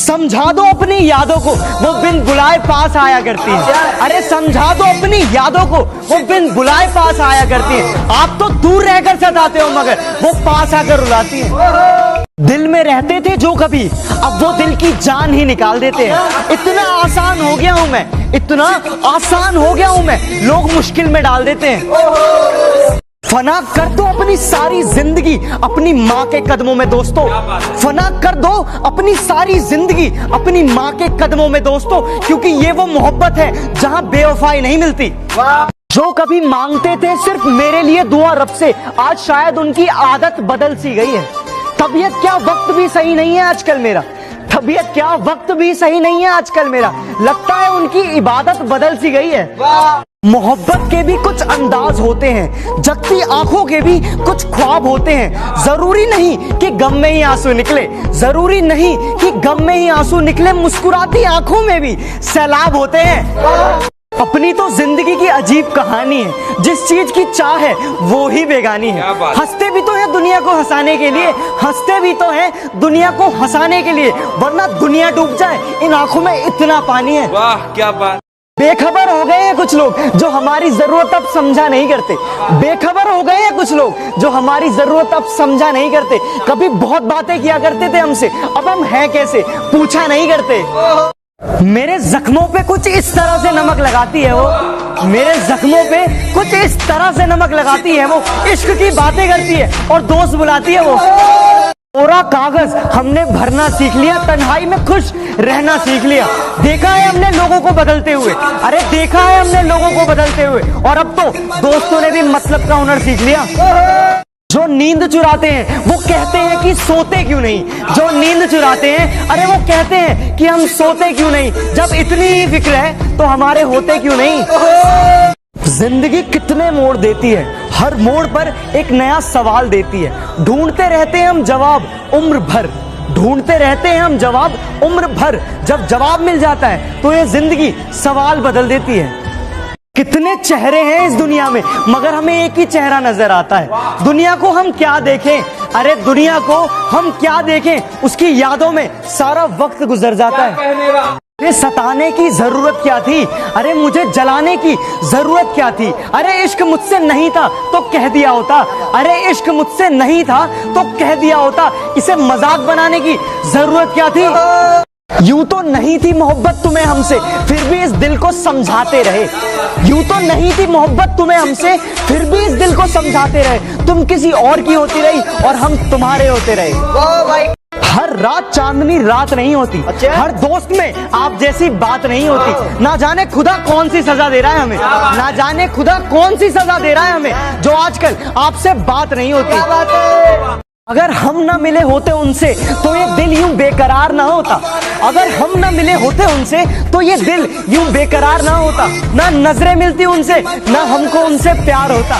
समझा दो अपनी यादों को, वो बिन बुलाए पास आया करती है। अरे समझा दो अपनी यादों को, वो बिन बुलाए पास आया करती है। आप तो दूर रहकर सताते हो मगर वो पास आकर रुलाती है। दिल में रहते थे जो कभी, अब वो दिल की जान ही निकाल देते हैं। इतना आसान हो गया हूं मैं, इतना आसान हो गया हूं मैं, लोग मुश्किल में डाल देते हैं। फना कर दो अपनी सारी जिंदगी अपनी माँ के कदमों में दोस्तों, फना कर दो अपनी सारी जिंदगी अपनी माँ के कदमों में दोस्तों, क्योंकि ये वो मोहब्बत है जहाँ बेवफाई नहीं मिलती। जो कभी मांगते थे सिर्फ मेरे लिए दुआ रब से, आज शायद उनकी आदत बदल सी गई है। तबीयत क्या वक्त भी सही नहीं है आजकल मेरा, तबीयत क्या वक्त भी सही नहीं है आजकल मेरा, लगता है उनकी इबादत बदल सी गई है। मोहब्बत के भी कुछ अंदाज होते हैं, जगती आंखों के भी कुछ ख्वाब होते हैं। जरूरी नहीं कि गम में ही आंसू निकले, जरूरी नहीं कि गम में ही आंसू निकले, मुस्कुराती आंखों में भी सैलाब होते हैं। अपनी तो जिंदगी की अजीब कहानी है, जिस चीज की चाह है वो ही बेगानी है। हंसते भी तो है दुनिया को हंसाने के लिए, हंसते भी तो है दुनिया को हंसाने के लिए, वरना दुनिया डूब जाए इन आंखों में इतना पानी है। वाह क्या बात। बेखबर हो गए हैं कुछ लोग जो हमारी जरूरत अब समझा नहीं करते, बेखबर हो गए हैं कुछ लोग जो हमारी जरूरत अब समझा नहीं करते। कभी बहुत बातें किया करते थे हमसे, अब हम हैं कैसे पूछा नहीं करते। मेरे जख्मों पे कुछ इस तरह से नमक लगाती है वो, मेरे जख्मों पे कुछ इस तरह से नमक लगाती है वो, इश्क की बातें करती है और दोस्त बुलाती है वो। कोरा कागज हमने भरना सीख लिया, तन्हाई में खुश रहना सीख लिया। देखा है हमने लोगों को बदलते हुए, अरे देखा है हमने लोगों को बदलते हुए, और अब तो दोस्तों ने भी मतलब का हुनर सीख लिया। जो नींद चुराते हैं वो कहते हैं कि सोते क्यों नहीं, जो नींद चुराते हैं अरे वो कहते हैं कि हम सोते क्यों नहीं। जब इतनी ही फिक्र है तो हमारे होते क्यों नहीं। जिंदगी कितने मोड़ देती है, हर मोड़ पर एक नया सवाल देती है। ढूंढते रहते हैं हम जवाब उम्र भर, ढूंढते रहते हैं हम जवाब उम्र भर, जब जवाब मिल जाता है तो ये जिंदगी सवाल बदल देती है। कितने चेहरे हैं इस दुनिया में मगर हमें एक ही चेहरा नजर आता है। दुनिया को हम क्या देखें, अरे दुनिया को हम क्या देखें, उसकी यादों में सारा वक्त गुजर जाता है। ये सताने की जरूरत क्या थी, अरे मुझे जलाने की जरूरत क्या थी। अरे इश्क मुझसे नहीं था तो कह दिया होता, अरे इश्क मुझसे नहीं था तो कह दिया होता। इसे मजाक बनाने की जरूरत क्या थी। यूं तो नहीं थी मोहब्बत तुम्हें हमसे, फिर भी इस दिल को समझाते रहे। यूं तो नहीं थी मोहब्बत तुम्हें हमसे, फिर भी इस दिल को समझाते रहे। तुम किसी और की होती रही और हम तुम्हारे होते रहे। हर रात चांदनी रात नहीं होती, हर दोस्त में आप जैसी बात नहीं होती। ना जाने खुदा कौन सी सजा दे रहा है हमें, ना जाने खुदा कौन सी सजा दे रहा है हमें, जो आजकल आपसे बात नहीं होती। अगर हम ना मिले होते उनसे तो ये दिल यूं बेकरार ना होता, अगर हम ना मिले होते उनसे तो ये दिल यूं बेकरार ना होता। ना नजरें मिलती उनसे, ना हमको उनसे प्यार होता।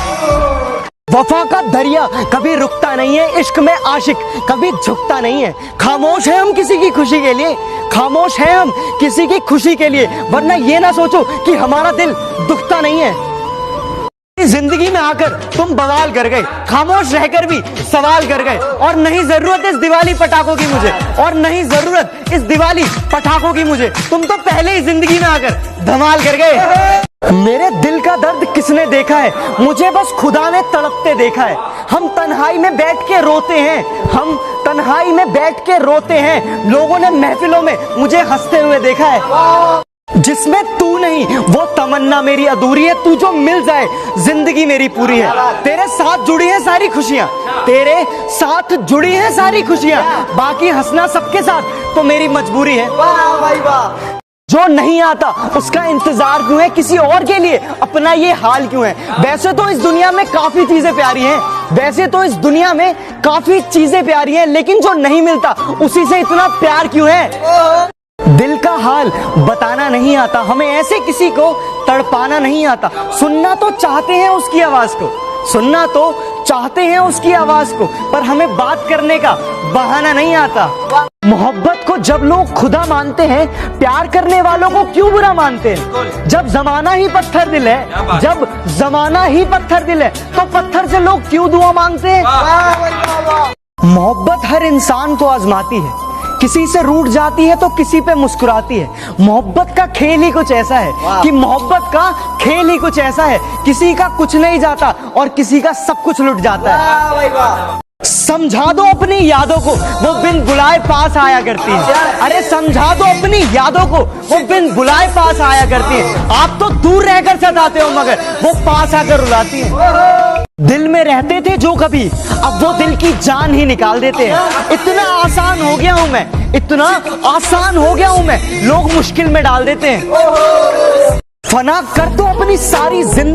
वफा का दरिया कभी रुकता नहीं है, इश्क में आशिक कभी झुकता नहीं है। खामोश है हम किसी की खुशी के लिए, खामोश है हम किसी की खुशी के लिए, वरना ये ना सोचो कि हमारा दिल दुखता नहीं है। जिंदगी में आकर तुम बवाल कर गए, खामोश रहकर भी सवाल कर गए। और नहीं जरूरत इस दिवाली पटाखों की मुझे, और नहीं जरूरत इस दिवाली पटाखों की मुझे, तुम तो पहले ही जिंदगी में आकर धमाल कर गए। मेरे दिल का दर्द किसने देखा है, मुझे बस खुदा ने तड़पते देखा है। हम तन्हाई में बैठ के रोते हैं, हम तन्हाई में बैठ के रोते हैं, लोगों ने महफिलों में मुझे हंसते हुए देखा है। जिसमें तू नहीं वो तमन्ना मेरी अधूरी है, तू जो मिल जाए जिंदगी मेरी पूरी है। तेरे साथ जुड़ी है सारी खुशियां, तेरे साथ जुड़ी है सारी खुशियां, बाकी हंसना सबके साथ तो मेरी मजबूरी है। वाह भाई वाह। जो नहीं आता उसका इंतजार क्यों है, किसी और के लिए अपना ये हाल क्यों है। वैसे तो इस दुनिया में काफी चीजें प्यारी हैं, वैसे तो इस दुनिया में काफी चीजें प्यारी हैं, लेकिन जो नहीं मिलता उसी से इतना प्यार क्यों है। दिल का हाल बताना नहीं आता, हमें ऐसे किसी को तड़पाना नहीं आता। सुनना तो चाहते हैं उसकी आवाज को, सुनना तो चाहते हैं उसकी आवाज को, पर हमें बात करने का बहाना नहीं आता। मोहब्बत को जब लोग खुदा मानते हैं, प्यार करने वालों को क्यों बुरा मानते हैं। जब जमाना ही पत्थर दिल है, जब जमाना ही पत्थर दिल है, तो पत्थर से लोग क्यों दुआ मांगते हैं। मोहब्बत हर इंसान को आजमाती है, किसी से रूठ जाती है तो किसी पे मुस्कुराती है। मोहब्बत का खेल ही कुछ ऐसा है कि मोहब्बत का खेल ही कुछ ऐसा है, किसी का कुछ नहीं जाता और किसी का सब कुछ लुट जाता है। समझा दो अपनी यादों को, वो बिन बुलाए पास आया करती है। अरे समझा दो अपनी यादों को, वो बिन बुलाए पास आया करती है। आप तो दूर रहकर सताते हो मगर वो पास आकर रुलाती है। दिल में रहते थे जो कभी, अब वो दिल की जान ही निकाल देते हैं। इतना आसान हो गया हूं मैं, इतना आसान हो गया हूं मैं, लोग मुश्किल में डाल देते हैं। फना कर दो अपनी सारी जिंदगी